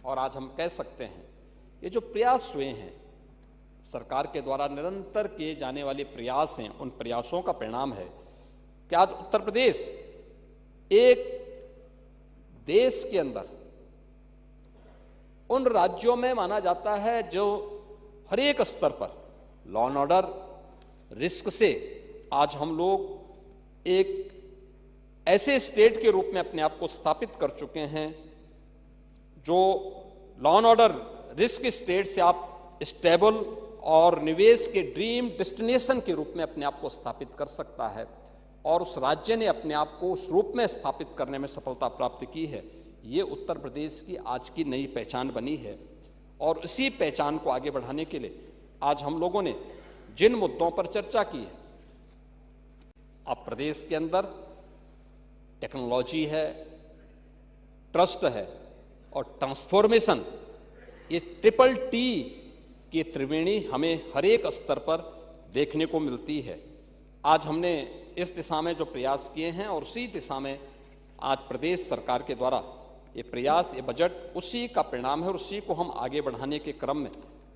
और आज हम कह सकते हैं ये जो प्रयास हुए हैं सरकार के द्वारा निरंतर किए जाने वाले प्रयास हैं, उन प्रयासों का परिणाम है कि आज उत्तर प्रदेश एक देश के अंदर उन राज्यों में माना जाता है जो हर एक स्तर पर लॉ एंड ऑर्डर रिस्क से आज हम लोग एक ऐसे स्टेट के रूप में अपने आप को स्थापित कर चुके हैं जो law and order risk state से आप स्टेबल और निवेश के ड्रीम डेस्टिनेशन के रूप में अपने आप को स्थापित कर सकता है। और उस राज्य ने अपने आप को उस रूप में स्थापित करने में सफलता प्राप्त की है। ये उत्तर प्रदेश की आज की नई पहचान बनी है और इसी पहचान को आगे बढ़ाने के लिए आज हम लोगों ने जिन मुद्दों पर चर्चा की है, अब प्रदेश के अंदर टेक्नोलॉजी है, ट्रस्ट है और ट्रांसफॉर्मेशन, ये ट्रिपल टी की त्रिवेणी हमें हर एक स्तर पर देखने को मिलती है। आज हमने इस दिशा में जो प्रयास किए हैं और उसी दिशा में आज प्रदेश सरकार के द्वारा ये प्रयास, ये बजट उसी का परिणाम है और उसी को हम आगे बढ़ाने के क्रम में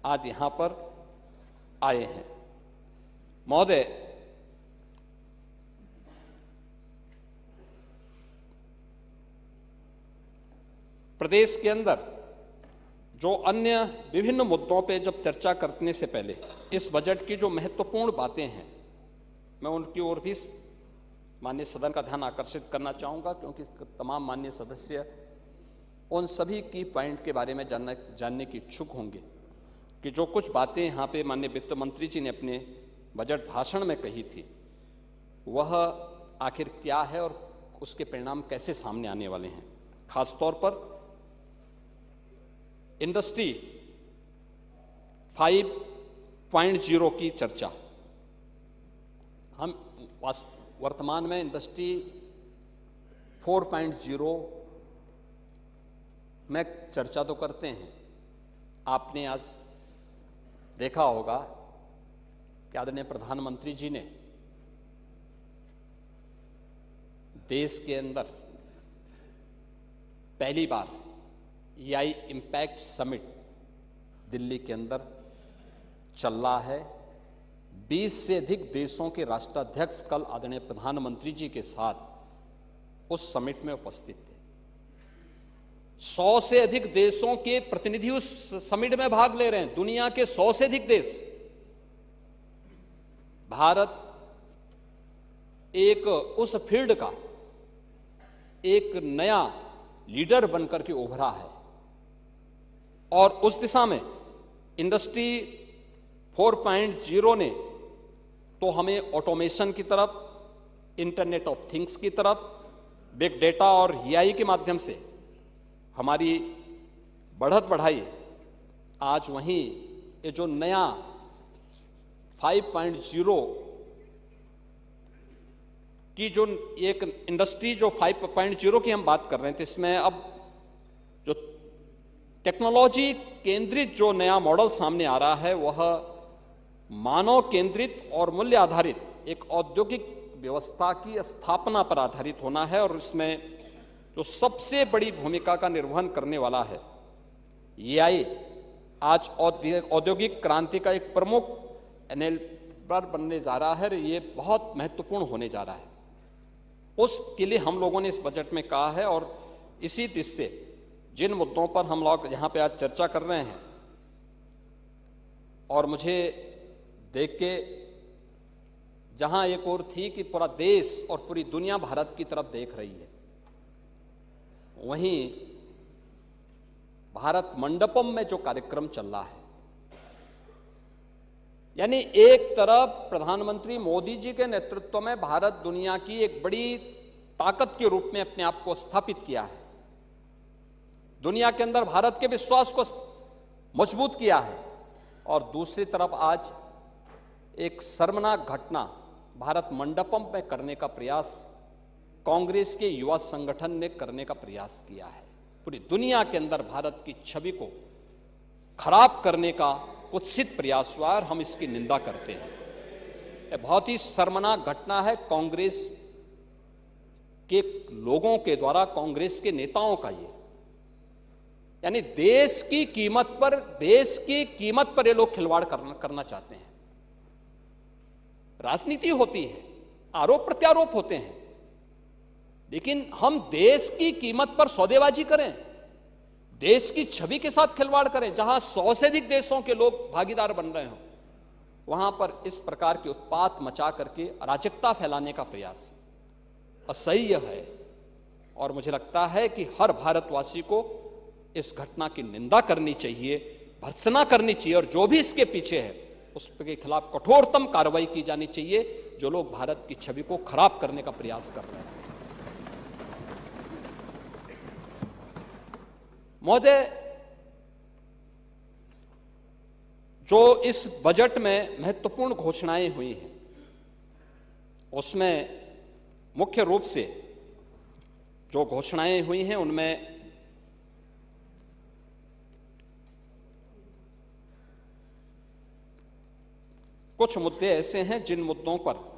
आज यहाँ पर आए हैं। महोदय, प्रदेश के अंदर जो अन्य विभिन्न मुद्दों पे जब चर्चा करने से पहले इस बजट की जो महत्वपूर्ण बातें हैं मैं उनकी ओर भी माननीय सदन का ध्यान आकर्षित करना चाहूँगा, क्योंकि तमाम माननीय सदस्य उन सभी की पॉइंट के बारे में जानने की इच्छुक होंगे कि जो कुछ बातें यहाँ पे माननीय वित्त मंत्री जी ने अपने बजट भाषण में कही थी वह आखिर क्या है और उसके परिणाम कैसे सामने आने वाले हैं। खासतौर पर इंडस्ट्री 5.0 की चर्चा, हम वर्तमान में इंडस्ट्री 4.0 में चर्चा तो करते हैं। आपने आज देखा होगा कि आदरणीय प्रधानमंत्री जी ने देश के अंदर पहली बार एआई इम्पैक्ट समिट दिल्ली के अंदर चल रहा है। 20 से अधिक देशों के राष्ट्राध्यक्ष कल आदरणीय प्रधानमंत्री जी के साथ उस समिट में उपस्थित थे। 100 से अधिक देशों के प्रतिनिधि उस समिट में भाग ले रहे हैं। दुनिया के 100 से अधिक देश। भारत एक उस फील्ड का एक नया लीडर बनकर के उभरा है और उस दिशा में इंडस्ट्री 4.0 ने तो हमें ऑटोमेशन की तरफ, इंटरनेट ऑफ थिंग्स की तरफ, बिग डेटा और एआई के माध्यम से हमारी बढ़त बढ़ाई। आज वहीं ये जो नया 5.0 की जो एक इंडस्ट्री जो 5.0 की हम बात कर रहे थे, इसमें अब जो टेक्नोलॉजी केंद्रित जो नया मॉडल सामने आ रहा है वह मानव केंद्रित और मूल्य आधारित एक औद्योगिक व्यवस्था की स्थापना पर आधारित होना है और इसमें जो सबसे बड़ी भूमिका का निर्वहन करने वाला है एआई आज औद्योगिक क्रांति का एक प्रमुख एनेबलर बनने जा रहा है और ये बहुत महत्वपूर्ण होने जा रहा है। उसके लिए हम लोगों ने इस बजट में कहा है और इसी दिशा से जिन मुद्दों पर हम लोग यहाँ पे आज चर्चा कर रहे हैं और मुझे देख के जहाँ एक और थी कि पूरा देश और पूरी दुनिया भारत की तरफ देख रही है, वहीं भारत मंडपम में जो कार्यक्रम चल रहा है, यानी एक तरफ प्रधानमंत्री मोदी जी के नेतृत्व में भारत दुनिया की एक बड़ी ताकत के रूप में अपने आप को स्थापित किया है, दुनिया के अंदर भारत के विश्वास को मजबूत किया है, और दूसरी तरफ आज एक शर्मनाक घटना भारत मंडपम में करने का प्रयास कांग्रेस के युवा संगठन ने करने का प्रयास किया है। पूरी दुनिया के अंदर भारत की छवि को खराब करने का कुत्सित प्रयास हुआ और हम इसकी निंदा करते हैं। यह बहुत ही शर्मनाक घटना है कांग्रेस के लोगों के द्वारा, कांग्रेस के नेताओं का। ये यानी देश की कीमत पर ये लोग खिलवाड़ करना चाहते हैं। राजनीति होती है, आरोप प्रत्यारोप होते हैं, लेकिन हम देश की कीमत पर सौदेबाजी करें, देश की छवि के साथ खिलवाड़ करें, जहां 100 से अधिक देशों के लोग भागीदार बन रहे हों, वहां पर इस प्रकार के उत्पात मचा करके अराजकता फैलाने का प्रयास असह्य है। और मुझे लगता है कि हर भारतवासी को इस घटना की निंदा करनी चाहिए, भर्त्सना करनी चाहिए, और जो भी इसके पीछे है उसके खिलाफ कठोरतम कार्रवाई की जानी चाहिए, जो लोग भारत की छवि को खराब करने का प्रयास कर रहे हैं। महोदय, जो इस बजट में महत्वपूर्ण घोषणाएं हुई हैं, उसमें मुख्य रूप से जो घोषणाएं हुई हैं उनमें कुछ मुद्दे ऐसे हैं जिन मुद्दों पर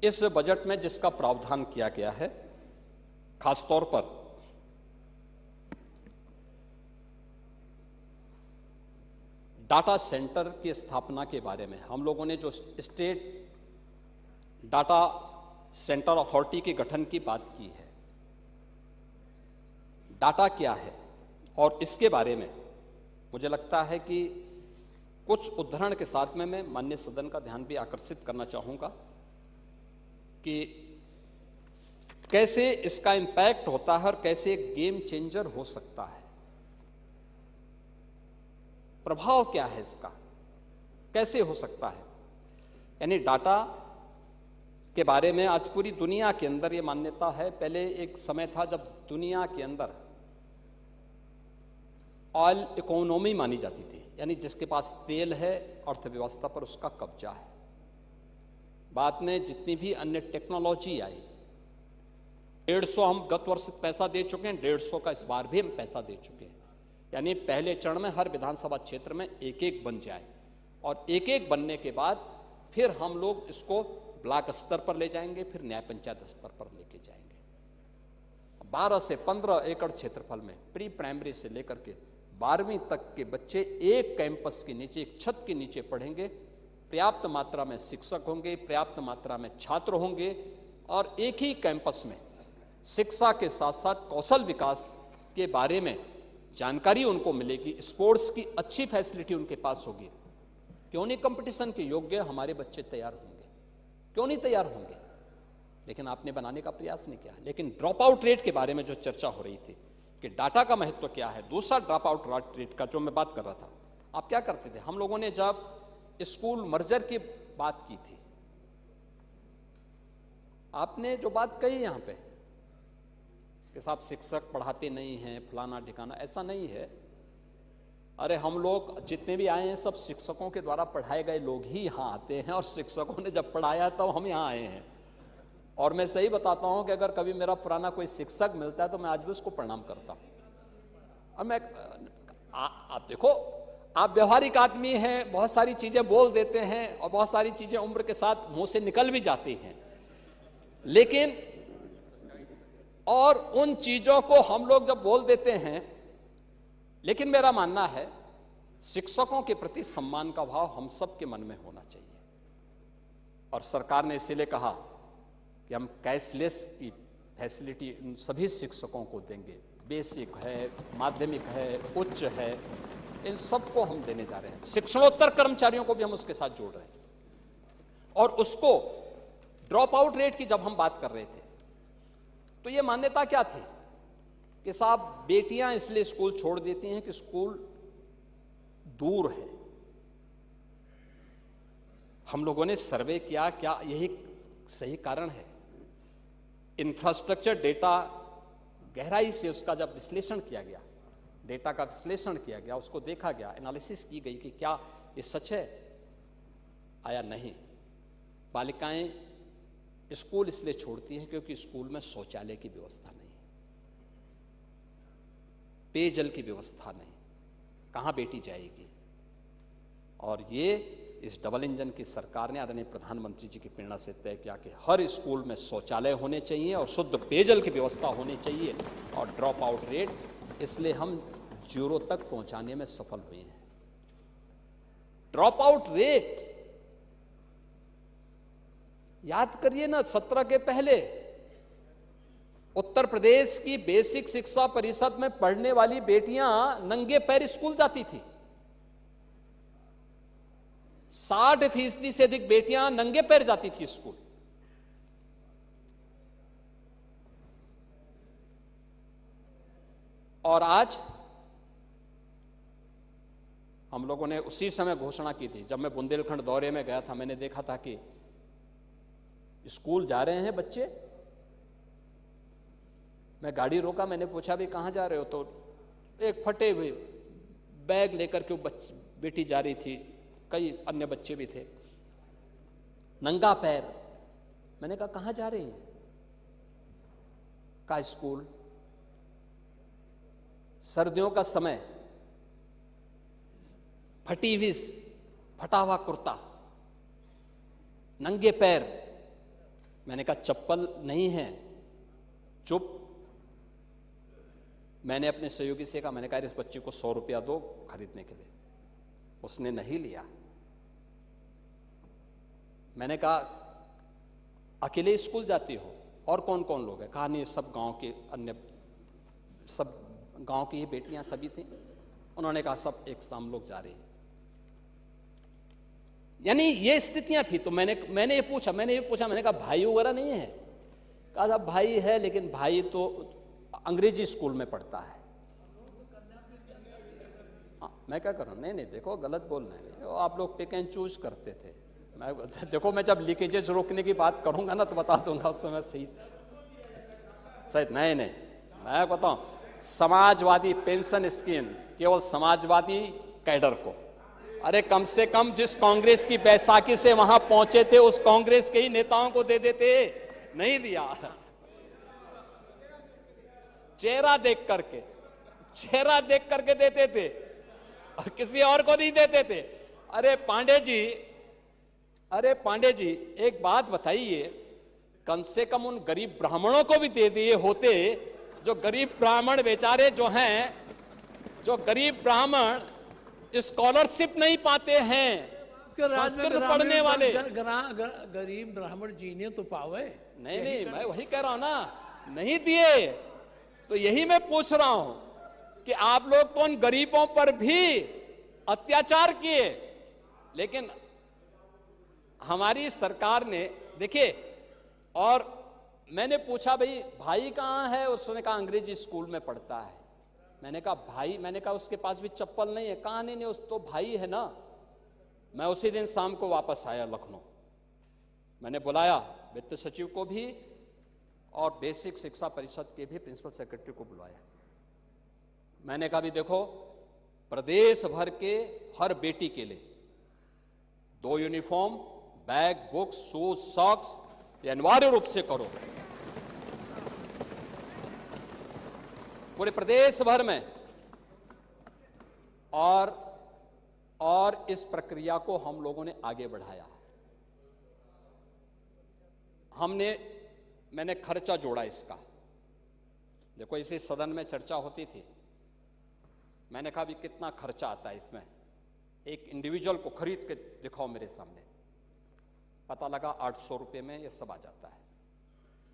इस बजट में जिसका प्रावधान किया गया है, खासतौर पर डाटा सेंटर की स्थापना के बारे में हम लोगों ने जो स्टेट डाटा सेंटर अथॉरिटी के गठन की बात की है। डाटा क्या है और इसके बारे में मुझे लगता है कि कुछ उदाहरण के साथ में मैं माननीय सदन का ध्यान भी आकर्षित करना चाहूंगा कि कैसे इसका इंपैक्ट होता है और कैसे एक गेम चेंजर हो सकता है। प्रभाव क्या है इसका, कैसे हो सकता है। यानी डाटा के बारे में आज पूरी दुनिया के अंदर ये मान्यता है। पहले एक समय था जब दुनिया के अंदर ऑयल इकोनॉमी मानी जाती थी, यानी जिसके पास तेल है अर्थव्यवस्था पर उसका कब्जा है। बाद में जितनी भी अन्य टेक्नोलॉजी आई, 150 हम गत वर्ष पैसा दे चुके हैं, 150 का इस बार भी हम पैसा दे चुके हैं। यानी पहले चरण में हर विधानसभा क्षेत्र में एक एक बन जाए, और एक एक बनने के बाद फिर हम लोग इसको ब्लॉक स्तर पर ले जाएंगे, फिर न्याय पंचायत स्तर पर लेके जाएंगे। 12 से 15 एकड़ क्षेत्रफल में प्री प्राइमरी से लेकर के 12वीं तक के बच्चे एक कैंपस के नीचे, एक छत के नीचे पढ़ेंगे। पर्याप्त मात्रा में शिक्षक होंगे, पर्याप्त मात्रा में छात्र होंगे, और एक ही कैंपस में शिक्षा के साथ साथ कौशल विकास के बारे में जानकारी उनको मिलेगी। स्पोर्ट्स की अच्छी फैसिलिटी उनके पास होगी। क्यों नहीं कंपटीशन के योग्य हमारे बच्चे तैयार होंगे, क्यों नहीं तैयार होंगे? लेकिन आपने बनाने का प्रयास नहीं किया। लेकिन ड्रॉप आउट रेट के बारे में जो चर्चा हो रही थी कि डाटा का महत्व क्या है, दूसरा ड्रॉप आउट रेट का जो मैं बात कर रहा था, आप क्या करते थे? हम लोगों ने जब स्कूल मर्जर की बात की थी, आपने जो बात कही यहां पे कि साहब शिक्षक पढ़ाते नहीं हैं, फलाना ठिकाना, ऐसा नहीं है। अरे हम लोग जितने भी आए हैं सब शिक्षकों के द्वारा पढ़ाए गए लोग ही यहाँ आते हैं, और शिक्षकों ने जब पढ़ाया तब हम यहाँ आए हैं। और मैं सही बताता हूँ कि अगर कभी मेरा पुराना कोई शिक्षक मिलता है तो मैं आज भी उसको प्रणाम करता हूँ। अब मैं आप देखो, आप व्यवहारिक आदमी हैं, बहुत सारी चीजें बोल देते हैं और बहुत सारी चीजें उम्र के साथ मुंह से निकल भी जाती हैं, लेकिन और उन चीजों को हम लोग जब बोल देते हैं, लेकिन मेरा मानना है शिक्षकों के प्रति सम्मान का भाव हम सबके मन में होना चाहिए। और सरकार ने इसीलिए कहा कि हम कैशलेस की फैसिलिटी उन सभी शिक्षकों को देंगे। बेसिक है, माध्यमिक है, उच्च है, इन सबको हम देने जा रहे हैं। शिक्षणोत्तर कर्मचारियों को भी हम उसके साथ जोड़ रहे हैं। और उसको ड्रॉप आउट रेट की जब हम बात कर रहे थे तो ये मान्यता क्या थी कि साहब बेटियां इसलिए स्कूल छोड़ देती हैं कि स्कूल दूर है। हम लोगों ने सर्वे किया, क्या यही सही कारण है? इंफ्रास्ट्रक्चर डेटा गहराई से उसका जब विश्लेषण किया गया, डेटा का विश्लेषण किया गया, उसको देखा गया, एनालिसिस की गई कि क्या ये सच है, आया नहीं। बालिकाएं स्कूल इसलिए छोड़ती हैं क्योंकि स्कूल में शौचालय की व्यवस्था नहीं, पेयजल की व्यवस्था नहीं, कहाँ बेटी जाएगी। और ये इस डबल इंजन की सरकार ने आदरणीय प्रधानमंत्री जी की प्रेरणा से तय किया कि हर स्कूल में शौचालय होने चाहिए और शुद्ध पेयजल की व्यवस्था होनी चाहिए और ड्रॉप आउट रेट, इसलिए हम 0 तक पहुंचाने में सफल हुए हैं। ड्रॉप आउट रेट याद करिए ना, 17 के पहले उत्तर प्रदेश की बेसिक शिक्षा परिषद में पढ़ने वाली बेटियां नंगे पैर स्कूल जाती थी। 60% से अधिक बेटियां नंगे पैर जाती थी स्कूल। और आज हम लोगों ने उसी समय घोषणा की थी, जब मैं बुंदेलखंड दौरे में गया था, मैंने देखा था कि स्कूल जा रहे हैं बच्चे। मैं गाड़ी रोका, मैंने पूछा भी कहां जा रहे हो, तो एक फटे हुए बैग लेकर के बेटी जा रही थी, कई अन्य बच्चे भी थे, नंगा पैर। मैंने कहा कहां जा रही हैं? का स्कूल। सर्दियों का समय, फटी हुई फटा हुआ कुर्ता, नंगे पैर। मैंने कहा चप्पल नहीं है, चुप। मैंने अपने सहयोगी से कहा, मैंने कहा इस बच्चे को 100 रुपया दो खरीदने के लिए। उसने नहीं लिया। मैंने कहा अकेले स्कूल जाती हो, और कौन कौन लोग हैं? कहा नहीं, सब गांव के अन्य, सब गांव की ही बेटियां सभी थी। उन्होंने कहा सब एक शाम लोग जा रहे हैं। यानी ये स्थितियां थी। तो मैंने ये पूछा, मैंने कहा भाई वगैरह नहीं है? कहा साहब भाई है, लेकिन भाई तो अंग्रेजी स्कूल में पढ़ता है। मैं क्या करूं? नहीं देखो, गलत बोल रहे हैं आप लोग, पिक एंड चूज करते थे। मैं जब लीकेजेस रोकने की बात करूंगा ना तो बता दूंगा उस समय सही। नहीं, मैं बताऊं, समाजवादी पेंशन स्कीम केवल समाजवादी कैडर को। अरे कम से कम जिस कांग्रेस की बैसाखी से वहां पहुंचे थे, उस कांग्रेस के ही नेताओं को दे देते। नहीं दिया। चेहरा देख करके देते थे, और किसी और को नहीं देते थे। अरे पांडे जी एक बात बताइए, कम से कम उन गरीब ब्राह्मणों को भी दे दिए होते, जो गरीब ब्राह्मण बेचारे जो हैं, जो गरीब ब्राह्मण स्कॉलरशिप नहीं पाते हैं, संस्कृत पढ़ने वाले। गरीब ब्राह्मण जीने तो पावे। नहीं, मैं वही कह रहा हूं ना, नहीं दिए। तो यही मैं पूछ रहा हूं कि आप लोग तो उन गरीबों पर भी अत्याचार किए, लेकिन हमारी सरकार ने, देखिए, और मैंने पूछा भाई कहां है? उसने कहा अंग्रेजी स्कूल में पढ़ता है। मैंने कहा उसके पास भी चप्पल नहीं है। कहा नहीं, उस तो भाई है ना। मैं उसी दिन शाम को वापस आया लखनऊ। मैंने बुलाया वित्त सचिव को भी और बेसिक शिक्षा परिषद के भी प्रिंसिपल सेक्रेटरी को बुलाया। मैंने कहा भी देखो, प्रदेश भर के हर बेटी के लिए 2 uniform, bag, books, shoes, socks, ये अनिवार्य रूप से करो पूरे प्रदेश भर में। और इस प्रक्रिया को हम लोगों ने आगे बढ़ाया। मैंने खर्चा जोड़ा इसका। देखो, इसी सदन में चर्चा होती थी। मैंने कहा भी कितना खर्चा आता है इसमें, एक इंडिविजुअल को खरीद के दिखाओ मेरे सामने। पता लगा 800 रुपये में ये सब आ जाता है।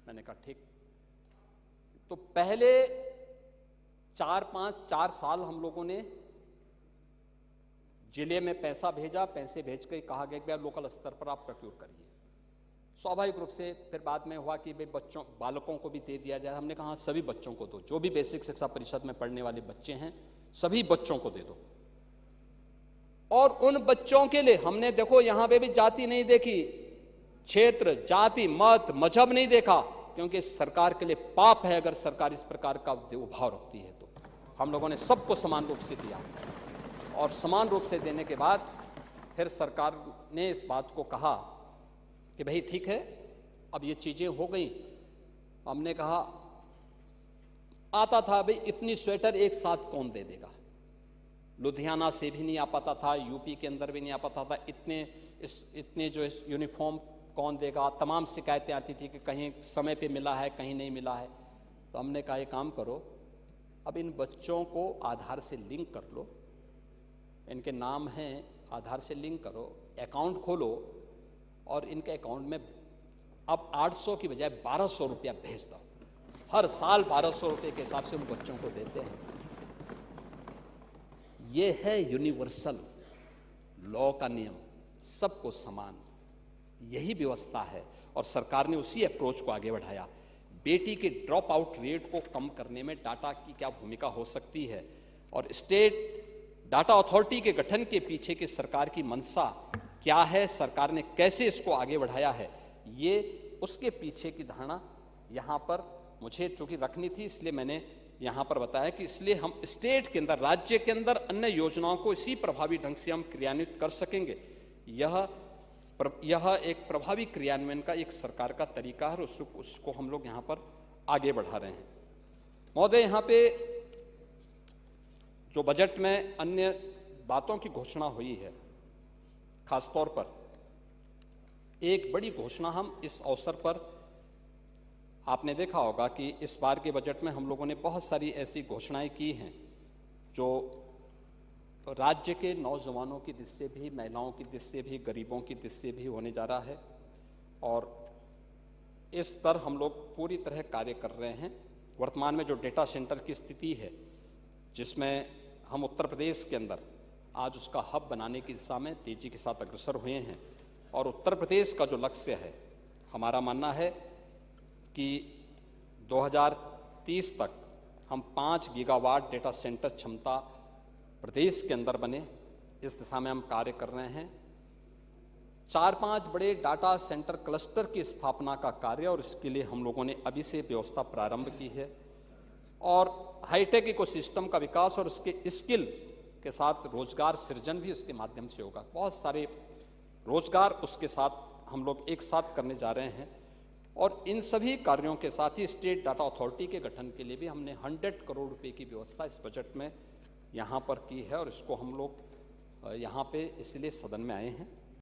मैंने कहा ठीक। तो पहले 4 साल हम लोगों ने जिले में पैसा भेजा, पैसे भेज के कहा गया कि लोकल स्तर पर आप प्रोक्योर करिए। स्वाभाविक रूप से फिर बाद में हुआ कि भाई बालकों को भी दे दिया जाए। हमने कहा सभी बच्चों को दो, जो भी बेसिक शिक्षा परिषद में पढ़ने वाले बच्चे हैं सभी बच्चों को दे दो। और उन बच्चों के लिए हमने, देखो, यहां पे भी जाति नहीं देखी, क्षेत्र, जाति, मत, मजहब नहीं देखा, क्योंकि सरकार के लिए पाप है अगर सरकार इस प्रकार का भाव रखती है। तो हम लोगों ने सबको समान रूप से दिया, और समान रूप से देने के बाद फिर सरकार ने इस बात को कहा कि भाई ठीक है, अब ये चीजें हो गई। हमने कहा, आता था भाई इतनी स्वेटर एक साथ कौन दे देगा? लुधियाना से भी नहीं आ पाता था, यूपी के अंदर भी नहीं आ पाता था। इतने जो यूनिफॉर्म कौन देगा, तमाम शिकायतें आती थी कि कहीं समय पे मिला है, कहीं नहीं मिला है। तो हमने कहा ये काम करो, अब इन बच्चों को आधार से लिंक कर लो, इनके नाम हैं, आधार से लिंक करो, अकाउंट खोलो और इनके अकाउंट में अब 800 की बजाय 1200 रुपया भेज दो। हर साल 1200 रुपये के हिसाब से उन बच्चों को देते हैं। ये है यूनिवर्सल लॉ का नियम, सबको समान, यही व्यवस्था है। और सरकार ने उसी अप्रोच को आगे बढ़ाया। बेटी के ड्रॉप आउट रेट को कम करने में डाटा की क्या भूमिका हो सकती है और स्टेट डाटा अथॉरिटी के गठन के पीछे की सरकार की मंशा क्या है, सरकार ने कैसे इसको आगे बढ़ाया है, ये उसके पीछे की धारणा यहाँ पर मुझे चूंकि रखनी थी, इसलिए मैंने यहाँ पर बताया कि इसलिए हम स्टेट के अंदर, राज्य के अंदर अन्य योजनाओं को इसी प्रभावी ढंग से हम क्रियान्वित कर सकेंगे। यह एक प्रभावी क्रियान्वयन का एक सरकार का तरीका है और उसको हम लोग यहाँ पर आगे बढ़ा रहे हैं। महोदय, यहाँ पे जो बजट में अन्य बातों की घोषणा हुई है, खासतौर पर एक बड़ी घोषणा हम इस अवसर पर, आपने देखा होगा कि इस बार के बजट में हम लोगों ने बहुत सारी ऐसी घोषणाएं की हैं जो राज्य के नौजवानों की दृष्टि से भी, महिलाओं की दृष्टि से भी, गरीबों की दृष्टि से भी होने जा रहा है और इस पर हम लोग पूरी तरह कार्य कर रहे हैं। वर्तमान में जो डेटा सेंटर की स्थिति है, जिसमें हम उत्तर प्रदेश के अंदर आज उसका हब बनाने की दिशा में तेजी के साथ अग्रसर हुए हैं और उत्तर प्रदेश का जो लक्ष्य है, हमारा मानना है कि 2030 तक हम 5 गीगावाट डेटा सेंटर क्षमता प्रदेश के अंदर बने, इस दिशा में हम कार्य कर रहे हैं। 4-5 बड़े डाटा सेंटर क्लस्टर की स्थापना का कार्य और इसके लिए हम लोगों ने अभी से व्यवस्था प्रारंभ की है और हाईटेक इकोसिस्टम का विकास और उसके स्किल के साथ रोजगार सृजन भी उसके माध्यम से होगा। बहुत सारे रोजगार उसके साथ हम लोग एक साथ करने जा रहे हैं और इन सभी कार्यों के साथ ही स्टेट डाटा अथॉरिटी के गठन के लिए भी हमने 100 करोड़ रुपए की व्यवस्था इस बजट में यहाँ पर की है और इसको हम लोग यहाँ पे इसलिए सदन में आए हैं